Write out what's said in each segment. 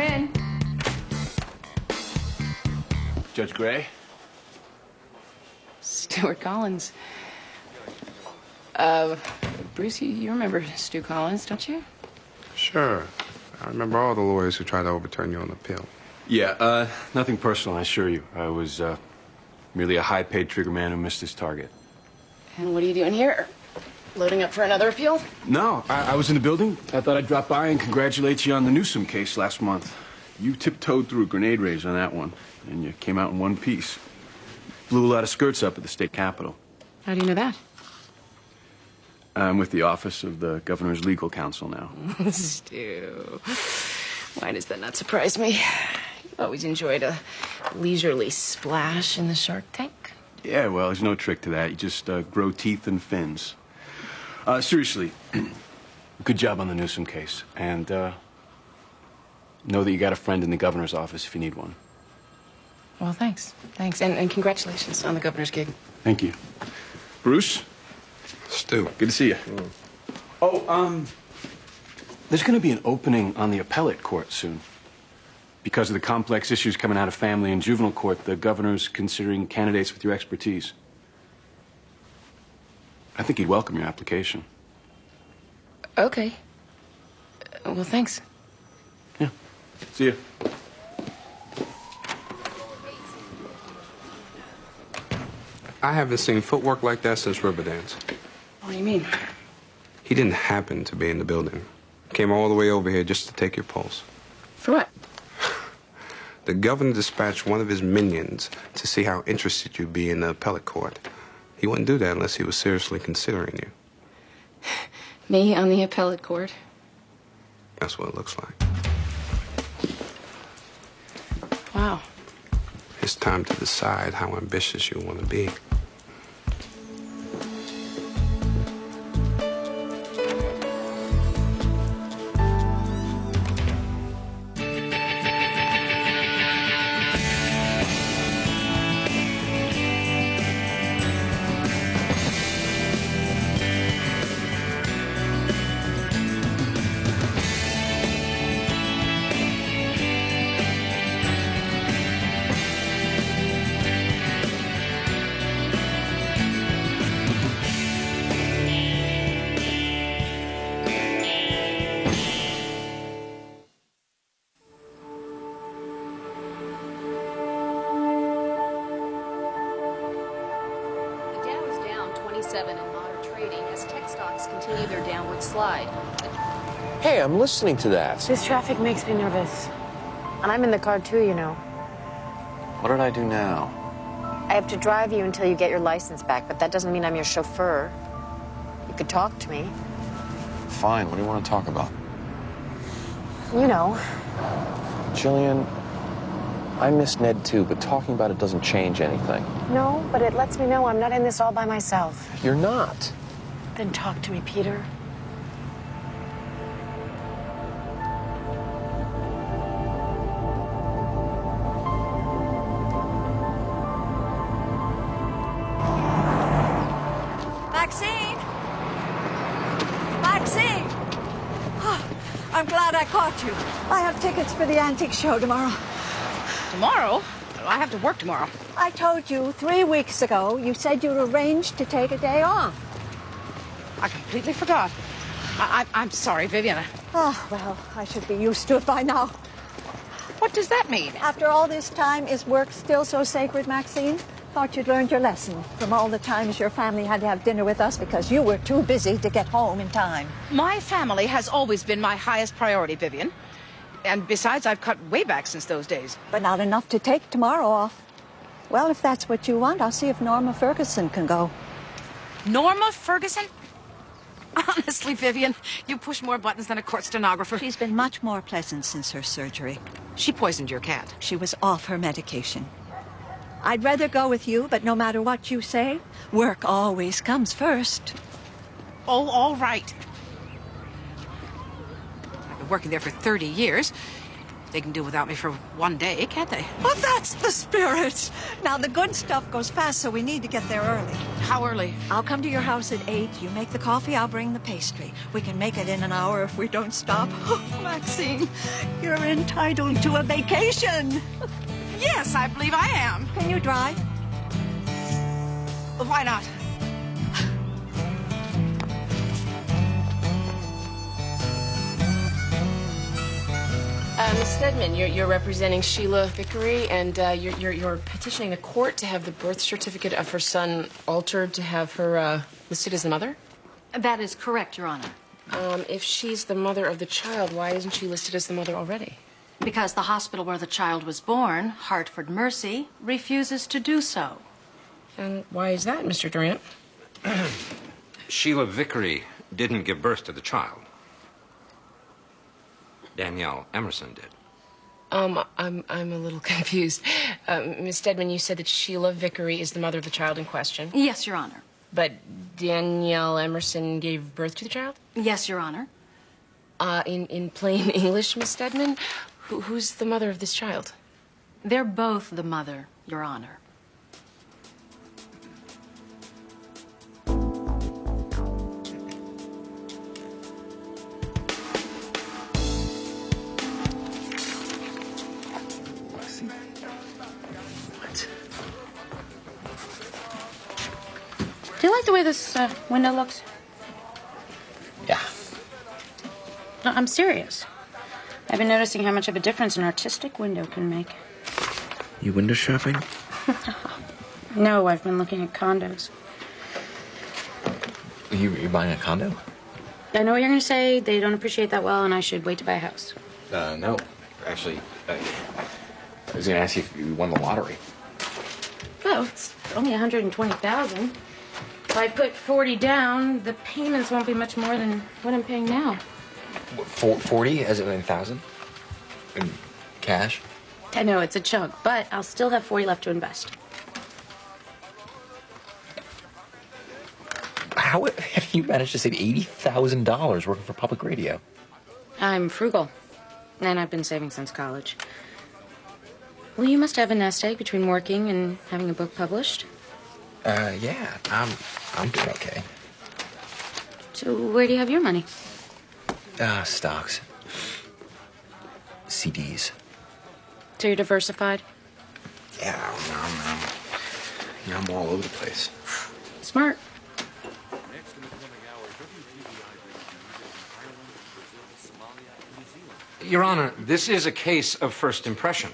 in. Judge Gray? Stuart Collins. Bruce, you remember Stu Collins, don't you? Sure. I remember all the lawyers who tried to overturn you on appeal. Yeah, nothing personal, I assure you. I was, merely a high-paid trigger man who missed his target. And what are you doing here? Loading up for another appeal? No, I was in the building. I thought I'd drop by and congratulate you on the Newsom case last month. You tiptoed through a grenade raise on that one, and you came out in one piece. Blew a lot of skirts up at the state capitol. How do you know that? I'm with the Office of the Governor's Legal Counsel now. Stu. Why does that not surprise me? You've always enjoyed a leisurely splash in the shark tank. Yeah, well, there's no trick to that. You just grow teeth and fins. Seriously, good job on the Newsom case. And know that you got a friend in the governor's office if you need one. Well, thanks. Thanks. And congratulations on the governor's gig. Thank you. Bruce? Stu. Good to see you. Oh, there's going to be an opening on the appellate court soon. Because of the complex issues coming out of family and juvenile court, the governor's considering candidates with your expertise. I think he'd welcome your application. Okay. Well, thanks. Yeah. See you. I haven't seen footwork like that since Riverdance. What do you mean? He didn't happen to be in the building. Came all the way over here just to take your pulse. For what? The governor dispatched one of his minions to see how interested you'd be in the appellate court. He wouldn't do that unless he was seriously considering you. Me on the appellate court? That's what it looks like. Wow. It's time to decide how ambitious you want to be. In modern trading as tech stocks continue their downward slide. Hey, I'm listening to that. This traffic makes me nervous. And I'm in the car too, you know. What did I do now? I have to drive you until you get your license back, but that doesn't mean I'm your chauffeur. You could talk to me. Fine, what do you want to talk about? You know. Jillian, I miss Ned too, but talking about it doesn't change anything. No, but it lets me know I'm not in this all by myself. You're not. Then talk to me, Peter. Maxine! Maxine! Oh, I'm glad I caught you. I have tickets for the antique show tomorrow. Tomorrow? I have to work tomorrow. I told you 3 weeks ago you said you'd arranged to take a day off. I completely forgot. I'm sorry, Vivian. Oh, well, I should be used to it by now. What does that mean? After all this time, is work still so sacred, Maxine? Thought you'd learned your lesson from all the times your family had to have dinner with us because you were too busy to get home in time. My family has always been my highest priority, Vivian. And besides, I've cut way back since those days. But not enough to take tomorrow off. Well, if that's what you want, I'll see if Norma Ferguson can go. Norma Ferguson? Honestly, Vivian, you push more buttons than a court stenographer. She's been much more pleasant since her surgery. She poisoned your cat. She was off her medication. I'd rather go with you, but no matter what you say, work always comes first. Oh, all right. I've been working there for 30 years. They can do without me for one day, can't they? Well, that's the spirit. Now, the good stuff goes fast, so we need to get there early. How early? I'll come to your house at 8. You make the coffee, I'll bring the pastry. We can make it in an hour if we don't stop. Oh, Maxine, you're entitled to a vacation. Yes, I believe I am. Can you drive? Why not? Miss Stedman, you're representing Sheila Vickery, and you're petitioning the court to have the birth certificate of her son altered to have her listed as the mother? That is correct, Your Honor. If she's the mother of the child, why isn't she listed as the mother already? Because the hospital where the child was born, Hartford Mercy, refuses to do so. And why is that, Mr. Durant? Sheila Vickery didn't give birth to the child. Danielle Emerson did. I'm a little confused. Miss Stedman, you said that Sheila Vickery is the mother of the child in question. Yes, Your Honor. But Danielle Emerson gave birth to the child? Yes, Your Honor. In plain English, Miss Stedman, who's the mother of this child? They're both the mother, Your Honor. Do you like the way this window looks? Yeah. No, I'm serious. I've been noticing how much of a difference an artistic window can make. You window shopping? No, I've been looking at condos. You buying a condo? I know what you're going to say. They don't appreciate that well, and I should wait to buy a house. No. Actually, I was going to ask you if you won the lottery. Oh, it's only $120,000. If I put 40 down, the payments won't be much more than what I'm paying now. 40 as in 1,000? In cash? I know it's a chunk, but I'll still have 40 left to invest. How have you managed to save $80,000 working for public radio? I'm frugal, and I've been saving since college. Well, you must have a nest egg between working and having a book published. Yeah, I'm doing okay. So where do you have your money? Stocks. CDs. So you're diversified? Yeah, I'm all over the place. Smart. Your Honor, this is a case of first impression.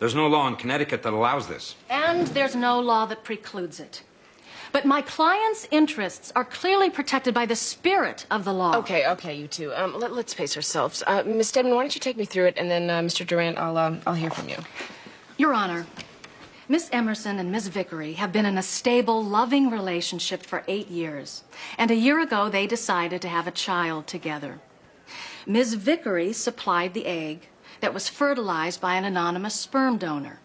There's no law in Connecticut that allows this. And there's no law that precludes it. But my client's interests are clearly protected by the spirit of the law. Okay, you two. Let's pace ourselves. Miss Stedman, why don't you take me through it, and then, Mr. Durant, I'll hear from you. Your Honor, Miss Emerson and Miss Vickery have been in a stable, loving relationship for 8 years. And a year ago, they decided to have a child together. Ms. Vickery supplied the egg that was fertilized by an anonymous sperm donor.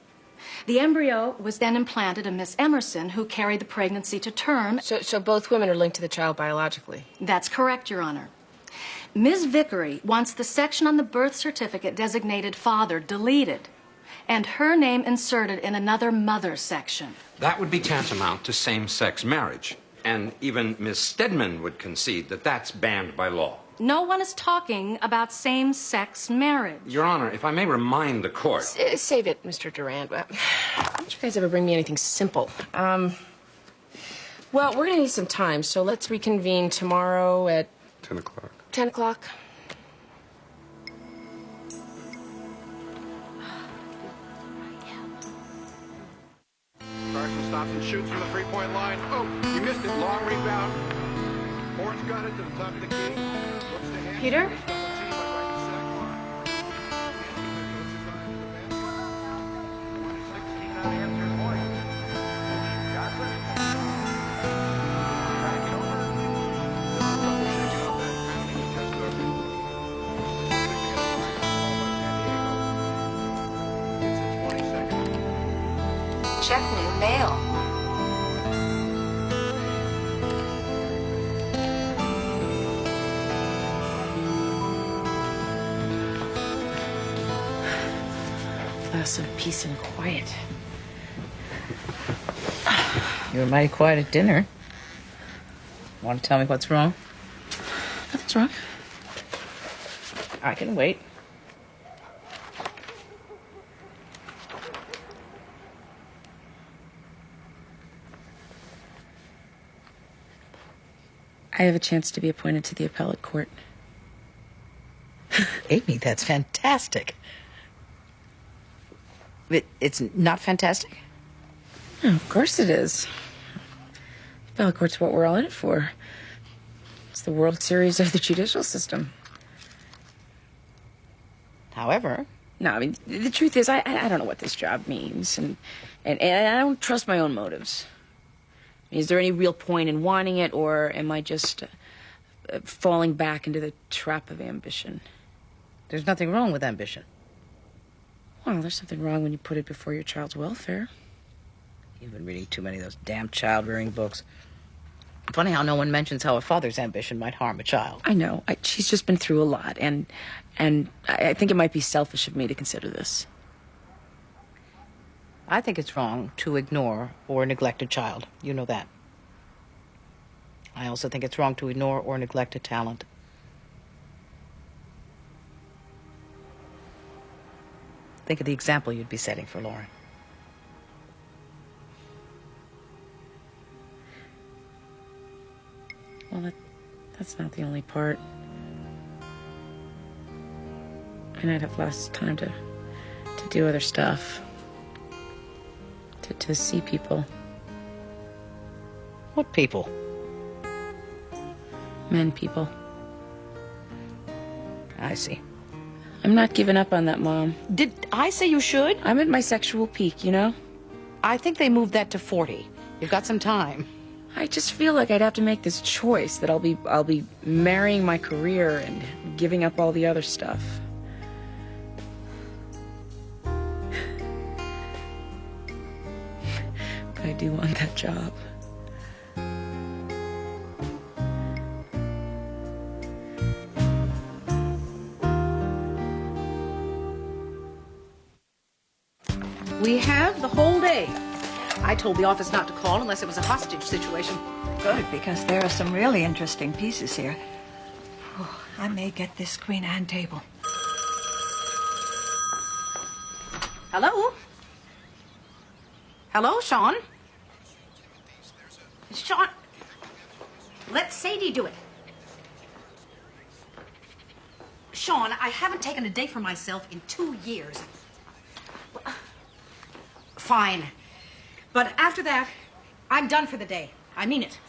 The embryo was then implanted in Miss Emerson, who carried the pregnancy to term. So both women are linked to the child biologically? That's correct, Your Honor. Ms. Vickery wants the section on the birth certificate designated father deleted and her name inserted in another mother section. That would be tantamount to same-sex marriage. And even Miss Stedman would concede that that's banned by law. No one is talking about same-sex marriage. Your Honor, if I may remind the court... Save it, Mr. Durant. Don't you guys ever bring me anything simple? Well, we're going to need some time, so let's reconvene tomorrow at... 10 o'clock. 10 o'clock. Carson stops and shoots from the three-point line. Oh, you missed it. Long rebound. Horns got it to the top of the key. Peter? Check new mail. glass of peace and quiet. You were mighty quiet at dinner. Want to tell me what's wrong? Nothing's wrong. I can wait. I have a chance to be appointed to the appellate court. Amy, that's fantastic. It's not fantastic? Oh, of course it is. Appellate court's what we're all in it for. It's the World Series of the judicial system. However... No, I mean, the truth is, I don't know what this job means, and I don't trust my own motives. Is there any real point in wanting it, or am I just falling back into the trap of ambition? There's nothing wrong with ambition. Well, there's something wrong when you put it before your child's welfare. You've been reading too many of those damn child-rearing books. Funny how no one mentions how a father's ambition might harm a child. I know. She's just been through a lot, and I think it might be selfish of me to consider this. I think it's wrong to ignore or neglect a child. You know that. I also think it's wrong to ignore or neglect a talent. Think of the example you'd be setting for Lauren. Well, that's not the only part. And I'd have less time to do other stuff. To see people. What people? Men people. I see. I'm not giving up on that, Mom. Did I say you should? I'm at my sexual peak, you know? I think they moved that to 40. You've got some time. I just feel like I'd have to make this choice that I'll be marrying my career and giving up all the other stuff. But I do want that job. We have the whole day. I told the office not to call unless it was a hostage situation. Good, because there are some really interesting pieces here. Oh, I may get this Queen Anne table. Hello? Hello, Sean? Sean, let Sadie do it. Sean, I haven't taken a day for myself in 2 years. Fine. But after that, I'm done for the day. I mean it.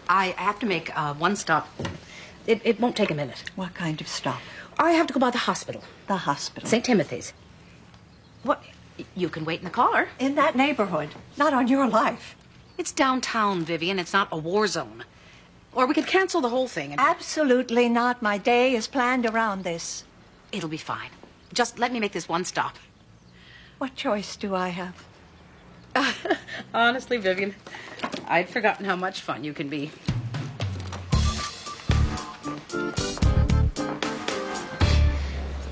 I have to make one stop. It won't take a minute. What kind of stop? I have to go by the hospital. The hospital? St. Timothy's. What? You can wait in the car. In that neighborhood. Not on your life. It's downtown, Vivian. It's not a war zone. Or we could cancel the whole thing. Absolutely not. My day is planned around this. It'll be fine. Just let me make this one stop. What choice do I have? Honestly, Vivian, I'd forgotten how much fun you can be.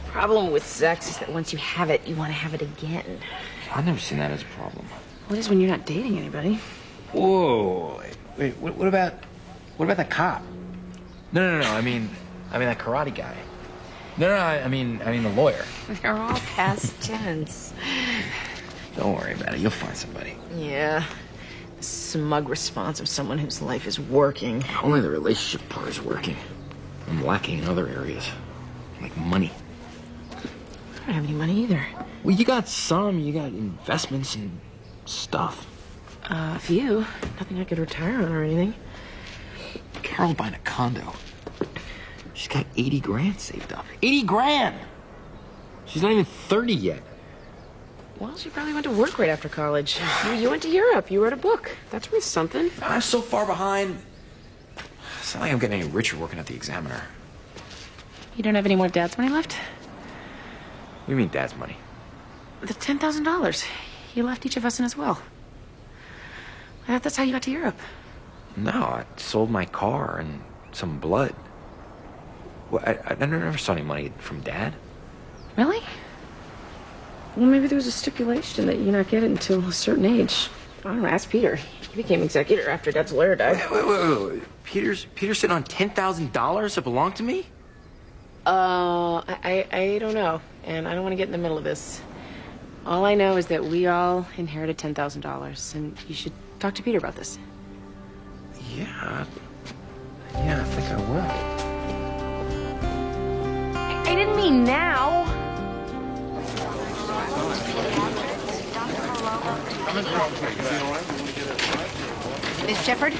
The problem with sex is that once you have it, you want to have it again. I've never seen that as a problem. Well, it is when you're not dating anybody. Whoa. Wait, what about that cop? No. I mean that karate guy. No, I mean the lawyer. They're all past tense. Don't worry about it. You'll find somebody. Yeah. The smug response of someone whose life is working. Only the relationship part is working. I'm lacking in other areas, like money. I don't have any money either. Well, you got some. You got investments and stuff. A few. Nothing I could retire on or anything. Carol's buying a condo. She's got 80 grand saved up. 80 grand! She's not even 30 yet. Well, she probably went to work right after college. You went to Europe. You wrote a book. That's worth something. I'm so far behind. It's not like I'm getting any richer working at the Examiner. You don't have any more dad's money left? What do you mean, Dad's money? The $10,000. He left each of us in his will. I thought that's how you got to Europe. No, I sold my car and some blood. Well, I never saw any money from Dad. Really? Well, maybe there was a stipulation that you not get it until a certain age. I don't know, ask Peter. He became executor after Dad's lawyer died. Wait. Peter's sitting on $10,000 that belonged to me? I don't know, and I don't want to get in the middle of this. All I know is that we all inherited $10,000, and you should talk to Peter about this. Yeah, I think I will. I didn't mean now. Miss Shepard?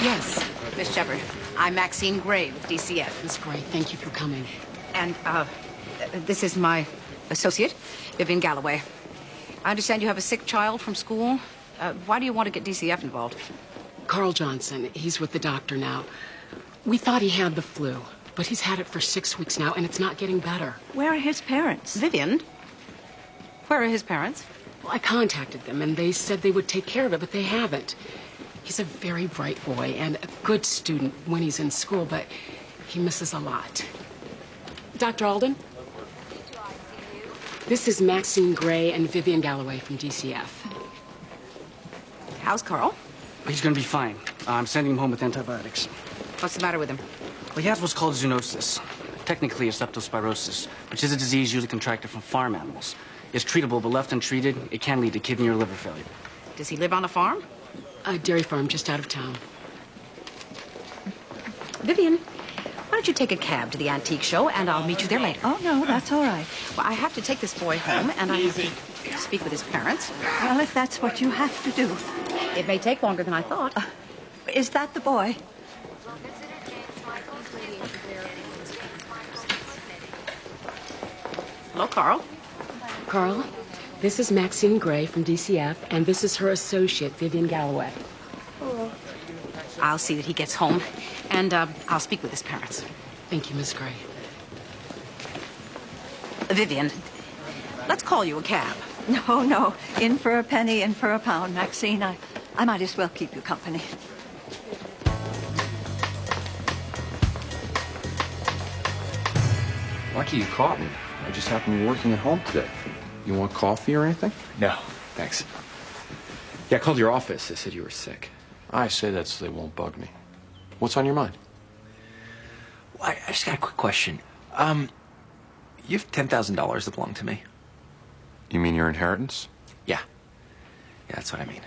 Yes. Miss Shepard, I'm Maxine Gray with DCF. Miss Gray, thank you for coming. And, this is my associate, Vivian Galloway. I understand you have a sick child from school. Why do you want to get DCF involved? Carl Johnson, he's with the doctor now. We thought he had the flu, but he's had it for 6 weeks now, and it's not getting better. Where are his parents? Vivian? Where are his parents? Well, I contacted them, and they said they would take care of it, but they haven't. He's a very bright boy and a good student when he's in school, but he misses a lot. Dr. Alden? This is Maxine Gray and Vivian Galloway from DCF. How's Carl? He's gonna be fine. I'm sending him home with antibiotics. What's the matter with him? Well, he has what's called zoonosis. Technically, it's leptospirosis, which is a disease usually contracted from farm animals. It's treatable, but left untreated, it can lead to kidney or liver failure. Does he live on a farm? A dairy farm just out of town. Vivian, why don't you take a cab to the antique show, and I'll meet you there later. Oh, no, that's all right. Well, I have to take this boy home, and I have to speak with his parents. Well, if that's what you have to do. It may take longer than I thought. Is that the boy? Hello, Carl. Carl, this is Maxine Gray from DCF, and this is her associate, Vivian Galloway. I'll see that he gets home, and I'll speak with his parents. Thank you, Miss Gray. Vivian, let's call you a cab. No. In for a penny, in for a pound, Maxine. I might as well keep you company. Lucky you caught me. I just happened to be working at home today. You want coffee or anything? No, thanks. Yeah, I called your office. They said you were sick. I say that so they won't bug me. What's on your mind? Well, I just got a quick question. You have $10,000 that belong to me? You mean your inheritance? Yeah, that's what I mean.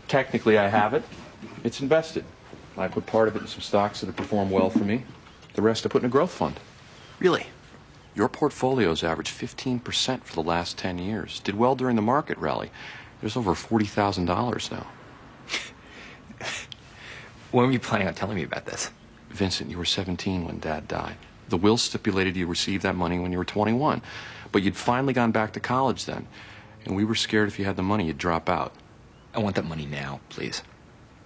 Technically, I have it. It's invested. I put part of it in some stocks that have performed well for me. The rest I put in a growth fund. Really? Your portfolio's averaged 15% for the last 10 years. Did well during the market rally. There's over $40,000 now. When were you planning on telling me about this? Vincent, you were 17 when Dad died. The will stipulated you received that money when you were 21. But you'd finally gone back to college then. And we were scared if you had the money, you'd drop out. I want that money now, please.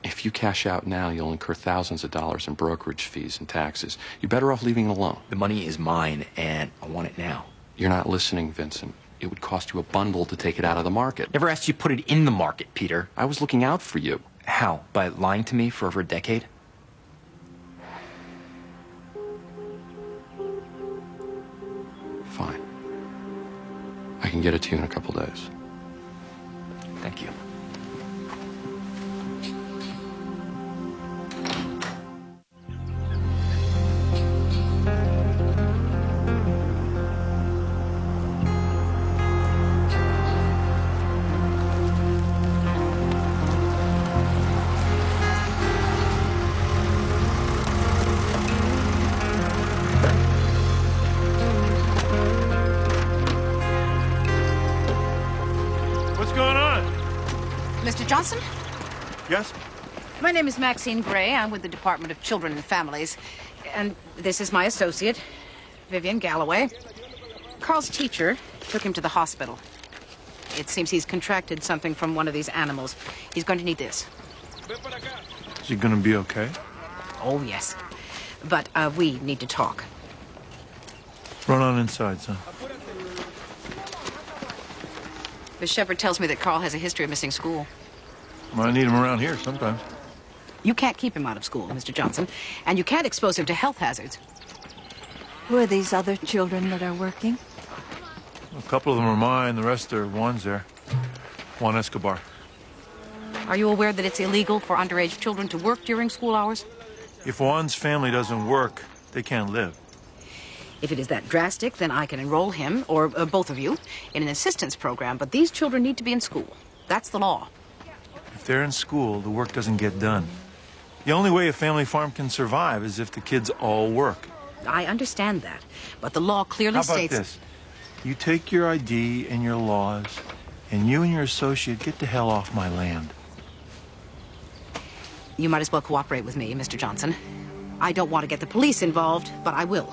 If you cash out now, you'll incur thousands of dollars in brokerage fees and taxes. You're better off leaving it alone. The money is mine, and I want it now. You're not listening, Vincent. It would cost you a bundle to take it out of the market. Never asked you to put it in the market, Peter. I was looking out for you. How? By lying to me for over a decade? Fine. I can get it to you in a couple days. Thank you. Mr. Johnson? Yes? My name is Maxine Gray. I'm with the Department of Children and Families. And this is my associate, Vivian Galloway. Carl's teacher took him to the hospital. It seems he's contracted something from one of these animals. He's going to need this. Is he gonna be okay? Oh, yes. But we need to talk. Run on inside, son. Miss Shepard tells me that Carl has a history of missing school. Well, I need him around here sometimes. You can't keep him out of school, Mr. Johnson, and you can't expose him to health hazards. Who are these other children that are working? A couple of them are mine. The rest are Juan's there. Juan Escobar. Are you aware that it's illegal for underage children to work during school hours? If Juan's family doesn't work, they can't live. If it is that drastic, then I can enroll him, or both of you, in an assistance program, but these children need to be in school. That's the law. If they're in school, the work doesn't get done. The only way a family farm can survive is if the kids all work. I understand that, but the law clearly How about states... this? You take your ID and your laws, and you and your associate get the hell off my land. You might as well cooperate with me, Mr. Johnson. I don't want to get the police involved, but I will.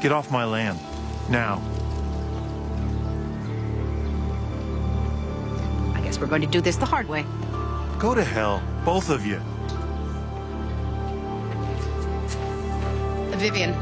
Get off my land. Now. I guess we're going to do this the hard way. Go to hell, both of you. Vivian.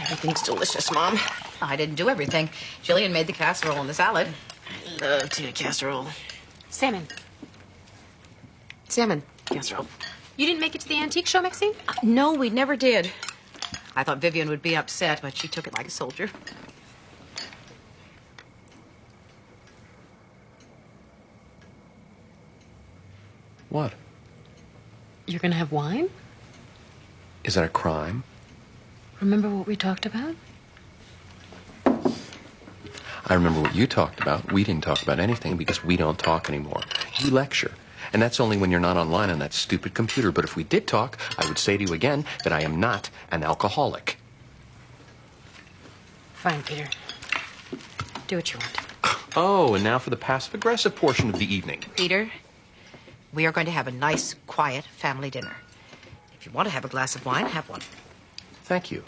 Everything's delicious, Mom. I didn't do everything. Jillian made the casserole and the salad. I love tuna casserole. Salmon. Salmon casserole. You didn't make it to the antique show, Maxine? No, we never did. I thought Vivian would be upset, but she took it like a soldier. What? You're gonna have wine? Is that a crime? Remember what we talked about? I remember what you talked about. We didn't talk about anything because we don't talk anymore. You lecture. And that's only when you're not online on that stupid computer. But if we did talk, I would say to you again that I am not an alcoholic. Fine, Peter. Do what you want. Oh, and now for the passive-aggressive portion of the evening. Peter, we are going to have a nice, quiet family dinner. If you want to have a glass of wine, have one. Thank you.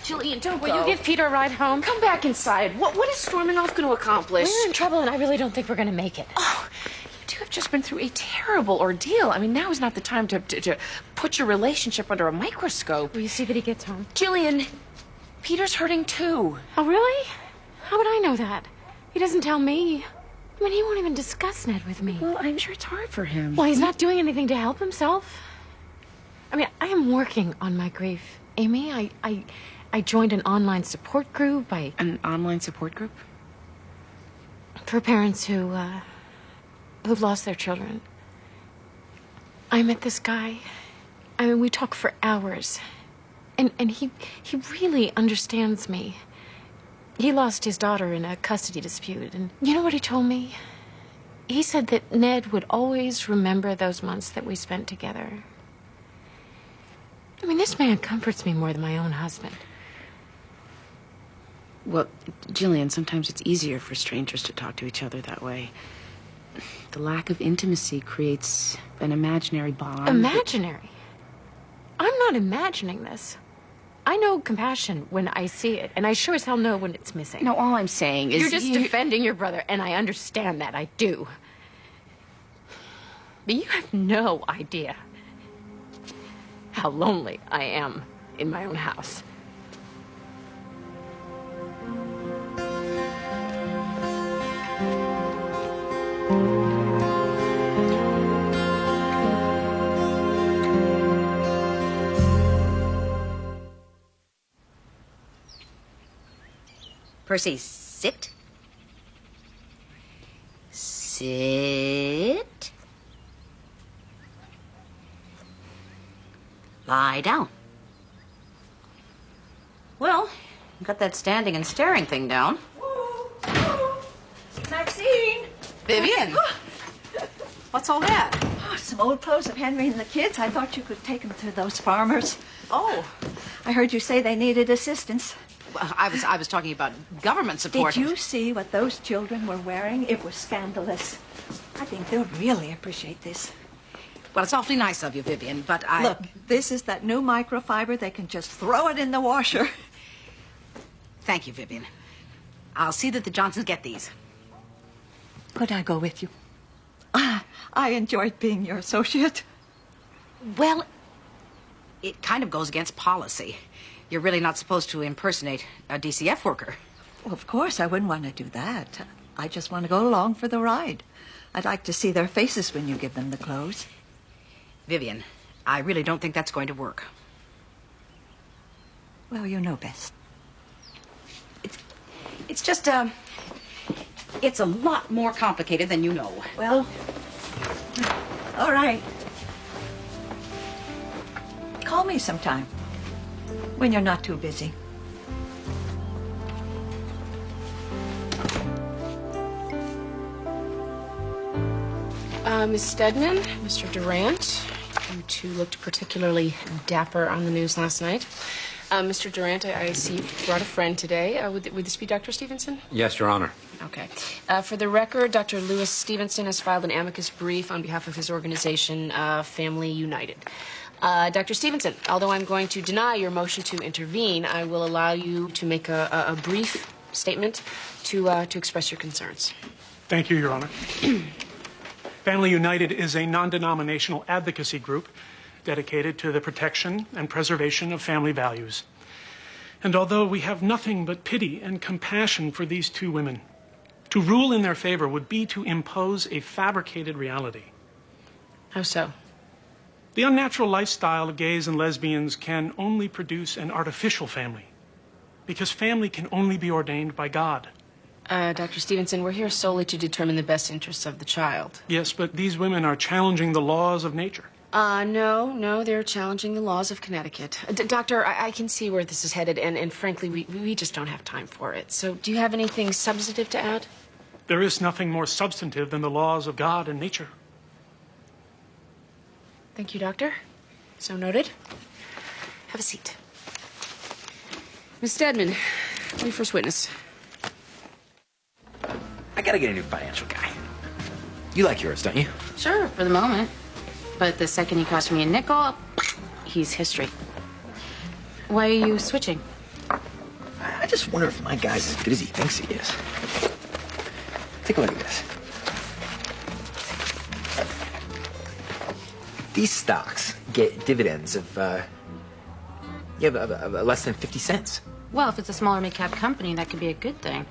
Jillian, don't Will you give Peter a ride home? Come back inside. What is storming off going to accomplish? We're in trouble, and I really don't think we're going to make it. Oh, you two have just been through a terrible ordeal. I mean, now is not the time to put your relationship under a microscope. Will you see that he gets home? Jillian, Peter's hurting too. Oh, really? How would I know that? He doesn't tell me. I mean, he won't even discuss Ned with me. Well, I'm sure it's hard for him. Well, he's not doing anything to help himself. I mean, I am working on my grief. Amy, I joined an online support group. An online support group? For parents who've lost their children. I met this guy. I mean, we talk for hours. And he really understands me. He lost his daughter in a custody dispute. And you know what he told me? He said that Ned would always remember those months that we spent together. I mean, this man comforts me more than my own husband. Well, Jillian, sometimes it's easier for strangers to talk to each other that way. The lack of intimacy creates an imaginary bond. Imaginary? I'm not imagining this. I know compassion when I see it, and I sure as hell know when it's missing. No, all I'm saying is... You're just defending your brother, and I understand that. I do. But you have no idea how lonely I am in my own house. Percy, sit. Sit. Lie down. Well, you got that standing and staring thing down. Maxine! Vivian! What's all that? Oh, some old clothes of Henry and the kids. I thought you could take them to those farmers. Oh. I heard you say they needed assistance. Well, I was talking about government support. Did you see what those children were wearing? It was scandalous. I think they'll really appreciate this. Well, it's awfully nice of you, Vivian, but Look, this is that new microfiber. They can just throw it in the washer. Thank you, Vivian. I'll see that the Johnsons get these. Could I go with you? I enjoyed being your associate. Well, it kind of goes against policy. You're really not supposed to impersonate a DCF worker. Well, of course, I wouldn't want to do that. I just want to go along for the ride. I'd like to see their faces when you give them the clothes. Vivian, I really don't think that's going to work. Well, you know best. It's just, it's a lot more complicated than you know. Well, all right. Call me sometime when you're not too busy. Miss Stedman, Mr. Durant, you two looked particularly dapper on the news last night. Mr. Durant, I see you brought a friend today. Would this be Dr. Stevenson? Yes, Your Honor. Okay. For the record, Dr. Lewis Stevenson has filed an amicus brief on behalf of his organization, Family United. Dr. Stevenson, although I'm going to deny your motion to intervene, I will allow you to make a brief statement to express your concerns. Thank you, Your Honor. Family United is a non-denominational advocacy group dedicated to the protection and preservation of family values. And although we have nothing but pity and compassion for these two women, to rule in their favor would be to impose a fabricated reality. How so? The unnatural lifestyle of gays and lesbians can only produce an artificial family, because family can only be ordained by God. Dr. Stevenson, we're here solely to determine the best interests of the child. Yes, but these women are challenging the laws of nature. No, they're challenging the laws of Connecticut. Doctor, I can see where this is headed, and frankly, we just don't have time for it. So do you have anything substantive to add? There is nothing more substantive than the laws of God and nature. Thank you, Doctor. So noted. Have a seat. Miss Stedman, your first witness. I gotta get a new financial guy. You like yours, don't you? Sure, for the moment. But the second he costs me a nickel, he's history. Why are you switching? I just wonder if my guy's as good as he thinks he is. Take a look at this. These stocks get dividends of less than 50 cents. Well, if it's a smaller mid-cap company, that could be a good thing.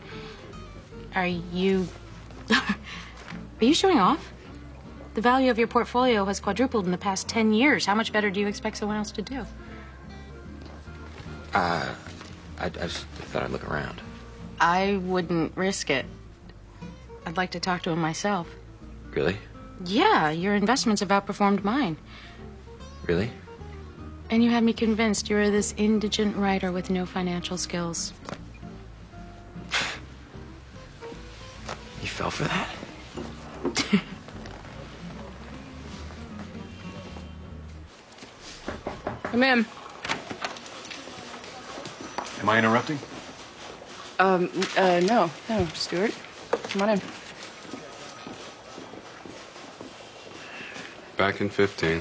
Are you... Are you showing off? The value of your portfolio has quadrupled in the past 10 years. How much better do you expect someone else to do? I just thought I'd look around. I wouldn't risk it. I'd like to talk to him myself. Really? Yeah, your investments have outperformed mine. Really? And you had me convinced you were this indigent writer with no financial skills. You fell for that? Come in. Am I interrupting? No, Stuart. Come on in. Back in 15.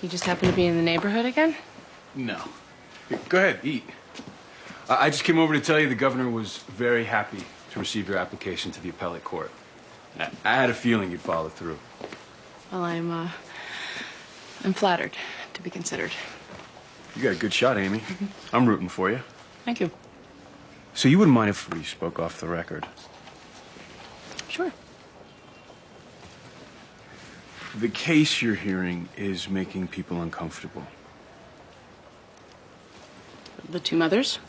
You just happen to be in the neighborhood again? No. Go ahead, eat. I just came over to tell you the governor was very happy to receive your application to the appellate court. I had a feeling you'd follow through. Well, I'm flattered to be considered. You got a good shot, Amy. I'm rooting for you. Thank you. So you wouldn't mind if we spoke off the record? Sure. The case you're hearing is making people uncomfortable. The two mothers?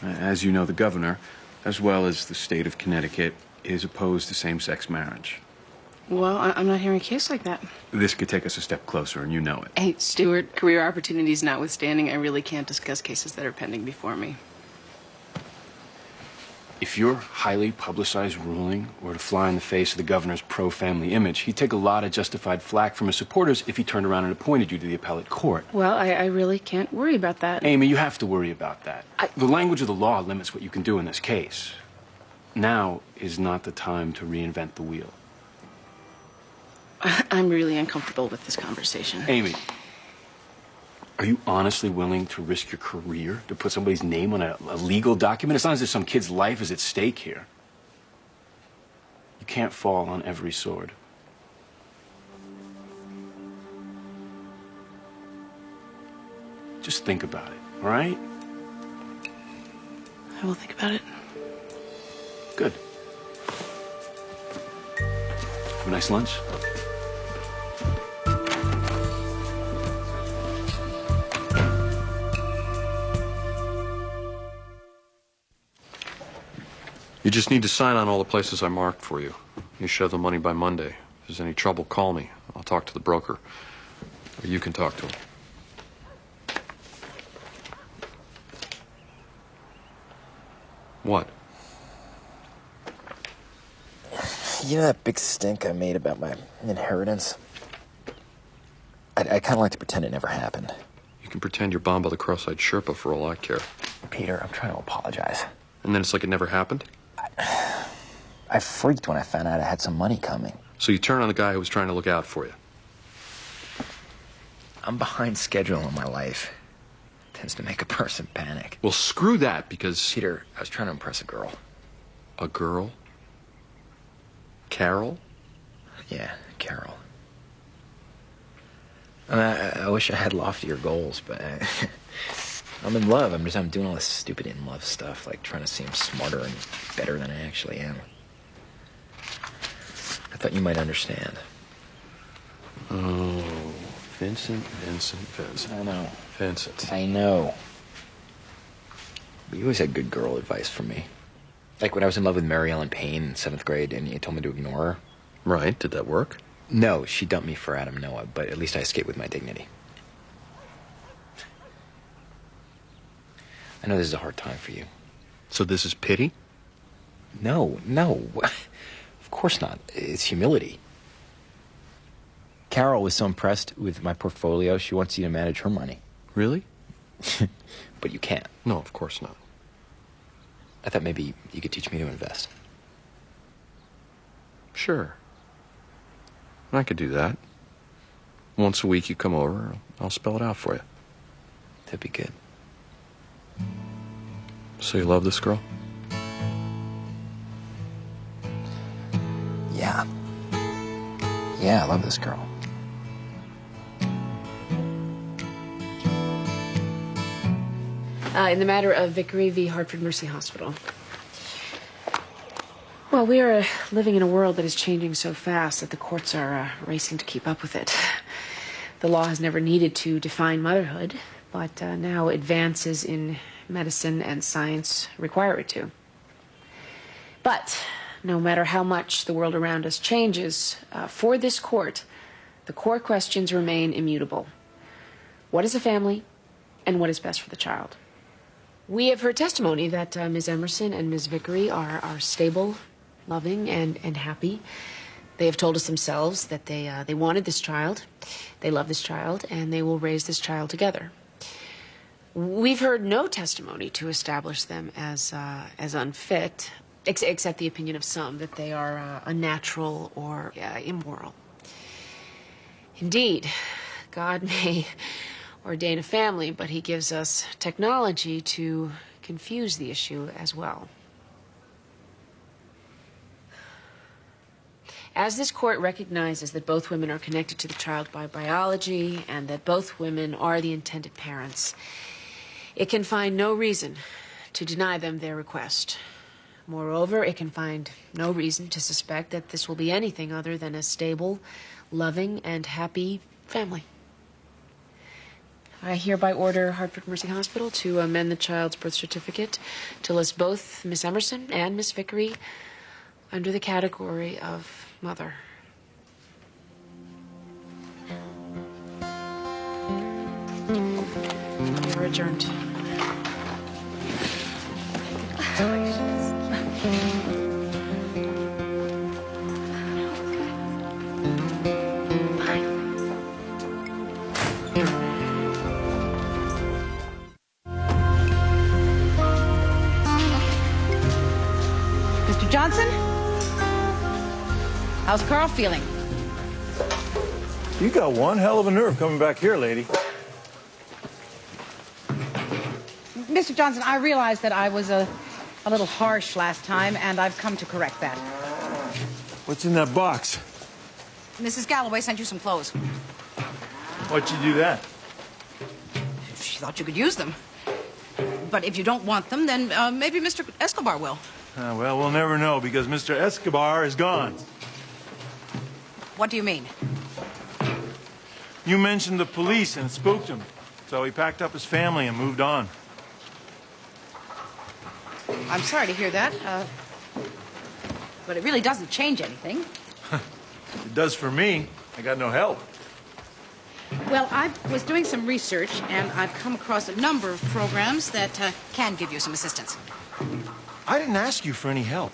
As you know, the governor, as well as the state of Connecticut, is opposed to same-sex marriage. Well, I'm not hearing a case like that. This could take us a step closer, and you know it. Hey, Stuart, career opportunities notwithstanding, I really can't discuss cases that are pending before me. If your highly publicized ruling were to fly in the face of the governor's pro-family image, he'd take a lot of justified flack from his supporters if he turned around and appointed you to the appellate court. Well, I really can't worry about that. Amy, you have to worry about that. The language of the law limits what you can do in this case. Now is not the time to reinvent the wheel. I'm really uncomfortable with this conversation. Amy, are you honestly willing to risk your career to put somebody's name on a legal document? It's not as if some kid's life is at stake here. You can't fall on every sword. Just think about it, all right? I will think about it. Good. Have a nice lunch. You just need to sign on all the places I marked for you. You should have the money by Monday. If there's any trouble, call me. I'll talk to the broker. Or you can talk to him. What? You know that big stink I made about my inheritance? I'd kind of like to pretend it never happened. You can pretend you're bombed by the cross-eyed Sherpa for all I care. Peter, I'm trying to apologize. And then it's like it never happened? I freaked when I found out I had some money coming. So you turn on the guy who was trying to look out for you? I'm behind schedule in my life. It tends to make a person panic. Well, screw that, because... Peter, I was trying to impress a girl. A girl? Carol? Yeah, Carol. I wish I had loftier goals, but I'm in love. I'm doing all this stupid in-love stuff, like trying to seem smarter and better than I actually am. I thought you might understand. Oh, Vincent. I know. Vincent. I know. But you always had good girl advice for me. Like when I was in love with Mary Ellen Payne in 7th grade and you told me to ignore her. Right. Did that work? No, she dumped me for Adam Noah, but at least I escaped with my dignity. I know this is a hard time for you. So this is pity? No. Of course not. It's humility. Carol was so impressed with my portfolio, she wants you to manage her money. Really? But you can't. No, of course not. I thought maybe you could teach me to invest. Sure. I could do that. Once a week you come over, I'll spell it out for you. That'd be good. So you love this girl? Yeah. Yeah, I love this girl. In the matter of Vickery v. Hartford Mercy Hospital. Well, we are living in a world that is changing so fast that the courts are racing to keep up with it. The law has never needed to define motherhood, but now advances in medicine and science require it to. But no matter how much the world around us changes, for this court, the core questions remain immutable. What is a family, and what is best for the child? We have heard testimony that Ms. Emerson and Ms. Vickery are stable, loving, and happy. They have told us themselves that they wanted this child, they love this child, and they will raise this child together. We've heard no testimony to establish them as unfit, except the opinion of some that they are unnatural or immoral. Indeed, God may ordain a family, but he gives us technology to confuse the issue as well. As this court recognizes that both women are connected to the child by biology and that both women are the intended parents, it can find no reason to deny them their request. Moreover, it can find no reason to suspect that this will be anything other than a stable, loving, and happy family. I hereby order Hartford Mercy Hospital to amend the child's birth certificate to list both Miss Emerson and Miss Vickery under the category of mother. We are adjourned. Congratulations. How's Carl feeling? You got one hell of a nerve coming back here, lady. Mr. Johnson, I realize that I was a little harsh last time, and I've come to correct that. What's in that box? Mrs. Galloway sent you some clothes. Why'd you do that? She thought you could use them. But if you don't want them, then maybe Mr. Escobar will. Well, we'll never know because Mr. Escobar is gone. What do you mean? You mentioned the police and it spooked him. So he packed up his family and moved on. I'm sorry to hear that. But it really doesn't change anything. It does for me. I got no help. Well, I was doing some research, and I've come across a number of programs that can give you some assistance. I didn't ask you for any help.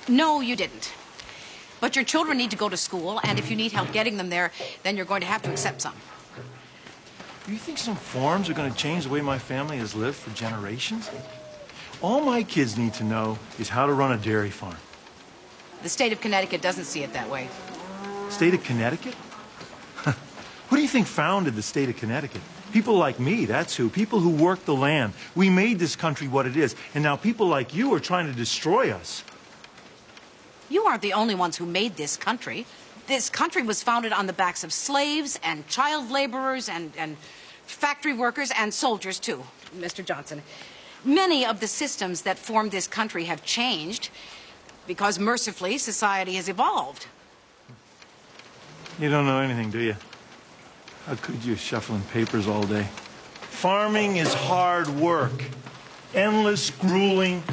No, you didn't. But your children need to go to school, and if you need help getting them there, then you're going to have to accept some. Do you think some forms are going to change the way my family has lived for generations? All my kids need to know is how to run a dairy farm. The state of Connecticut doesn't see it that way. State of Connecticut? Who do you think founded the state of Connecticut? People like me, that's who. People who worked the land. We made this country what it is. And now people like you are trying to destroy us. You aren't the only ones who made this country. This country was founded on the backs of slaves and child laborers and factory workers and soldiers, too, Mr. Johnson. Many of the systems that formed this country have changed because, mercifully, society has evolved. You don't know anything, do you? How could you, shuffling papers all day? Farming is hard work. Endless, grueling,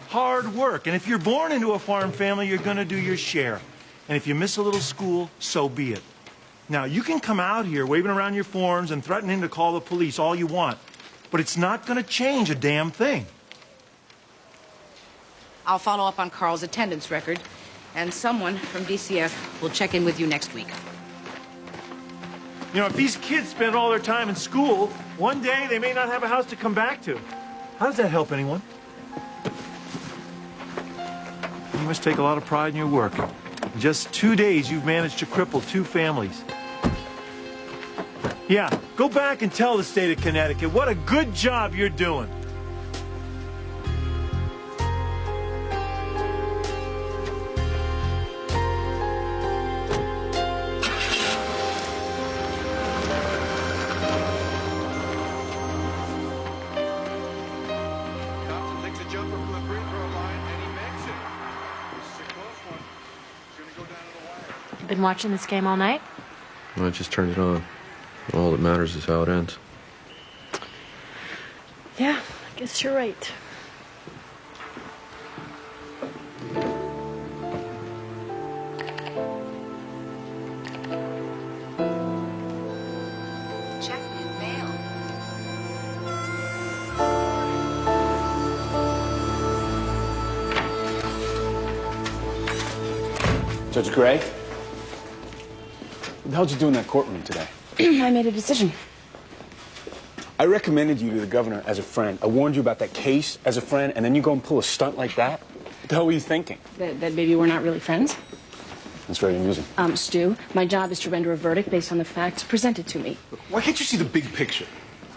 hard work. And if you're born into a farm family, you're going to do your share. And if you miss a little school, so be it. Now, you can come out here waving around your forms and threatening to call the police all you want, but it's not going to change a damn thing. I'll follow up on Carl's attendance record, and someone from DCF will check in with you next week. You know, if these kids spend all their time in school, one day they may not have a house to come back to. How does that help anyone? You must take a lot of pride in your work. In just 2 days, you've managed to cripple 2 families. Yeah, go back and tell the state of Connecticut what a good job you're doing. Been watching this game all night? I just turned it on. All that matters is how it ends. Yeah, I guess you're right. Check in mail. Judge Gray? What the hell did you do in that courtroom today? I made a decision. I recommended you to the governor as a friend. I warned you about that case as a friend, and then you go and pull a stunt like that? What the hell were you thinking? That maybe we're not really friends? That's very amusing. Stu, my job is to render a verdict based on the facts presented to me. Why can't you see the big picture?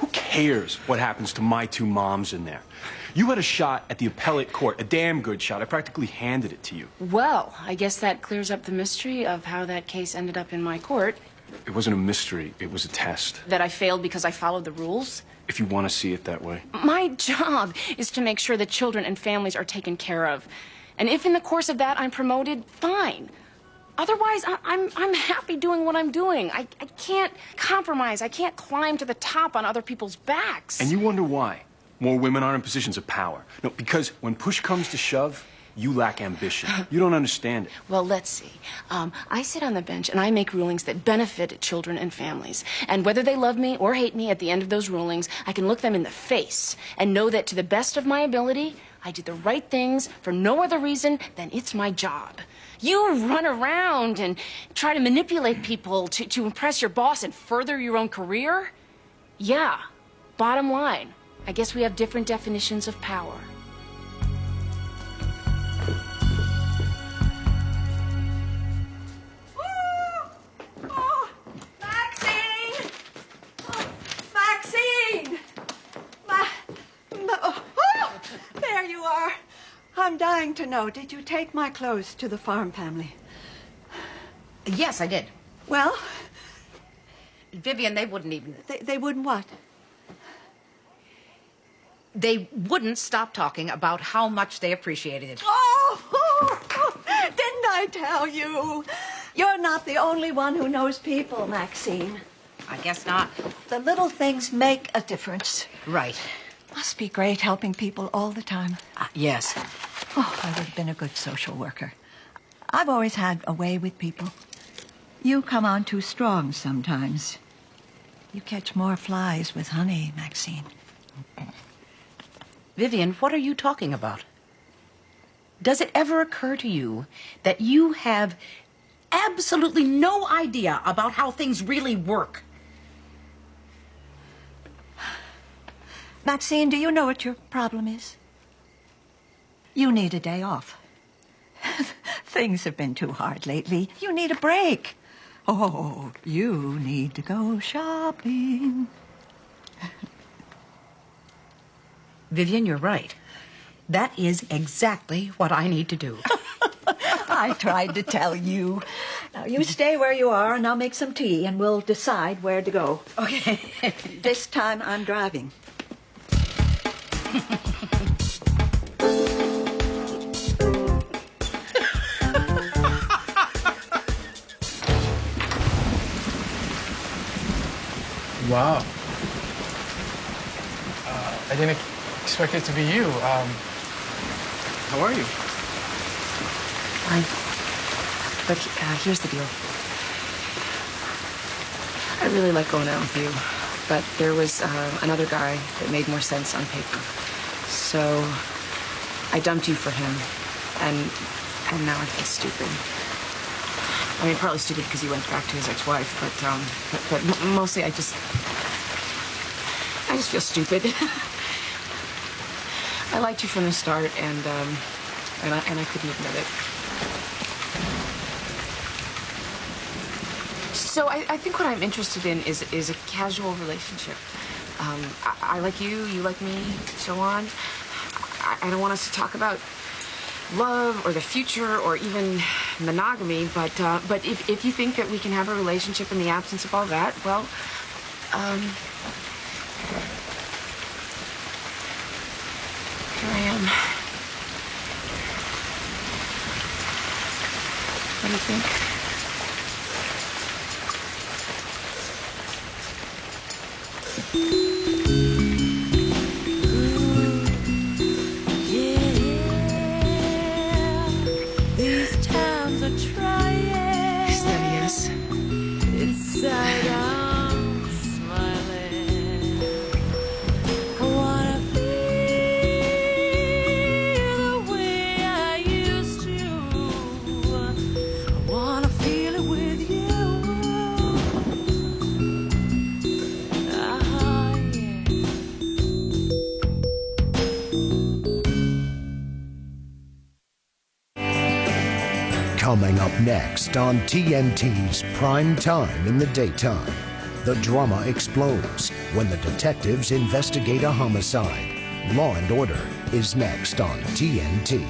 Who cares what happens to my 2 moms in there? You had a shot at the appellate court, a damn good shot. I practically handed it to you. Well, I guess that clears up the mystery of how that case ended up in my court. It wasn't a mystery. It was a test. That I failed because I followed the rules? If you want to see it that way. My job is to make sure that children and families are taken care of. And if in the course of that I'm promoted, fine. Otherwise, I'm happy doing what I'm doing. I can't compromise. I can't climb to the top on other people's backs. And you wonder why more women aren't in positions of power. No, because when push comes to shove, you lack ambition. You don't understand it. Well, let's see. I sit on the bench and I make rulings that benefit children and families. And whether they love me or hate me at the end of those rulings, I can look them in the face and know that to the best of my ability, I did the right things for no other reason than it's my job. You run around and try to manipulate people to impress your boss and further your own career? Yeah, bottom line, I guess we have different definitions of power. want to know, did you take my clothes to the farm family? Yes, I did. Well? Vivian, they wouldn't even... They wouldn't what? They wouldn't stop talking about how much they appreciated it. Oh, didn't I tell you? You're not the only one who knows people, Maxine. I guess not. The little things make a difference. Right. Must be great helping people all the time. Yes. Oh, I would have been a good social worker. I've always had a way with people. You come on too strong sometimes. You catch more flies with honey, Maxine. Vivian, what are you talking about? Does it ever occur to you that you have absolutely no idea about how things really work? Maxine, do you know what your problem is? You need a day off. Things have been too hard lately. You need a break. Oh, you need to go shopping. Vivian, you're right. That is exactly what I need to do. I tried to tell you. Now, you stay where you are, and I'll make some tea, and we'll decide where to go. Okay. This time, I'm driving. Wow. I didn't expect it to be you. How are you? Fine. But here's the deal. I really like going out with you, but there was another guy that made more sense on paper. So I dumped you for him, and now I feel stupid. I mean, partly stupid because he went back to his ex-wife, but mostly I just feel stupid. I liked you from the start, and I couldn't admit it. So I think what I'm interested in is a casual relationship. I like you, you like me, so on. I don't want us to talk about love or the future or even monogamy, but if you think that we can have a relationship in the absence of all that, well, here I am. What do you think? These times are trying. Is that a yes? Inside I'm smiling. I wanna feel the way I used to. I wanna feel it with you. Coming up next on TNT's Prime Time in the Daytime, the drama explodes when the detectives investigate a homicide. Law and Order is next on TNT.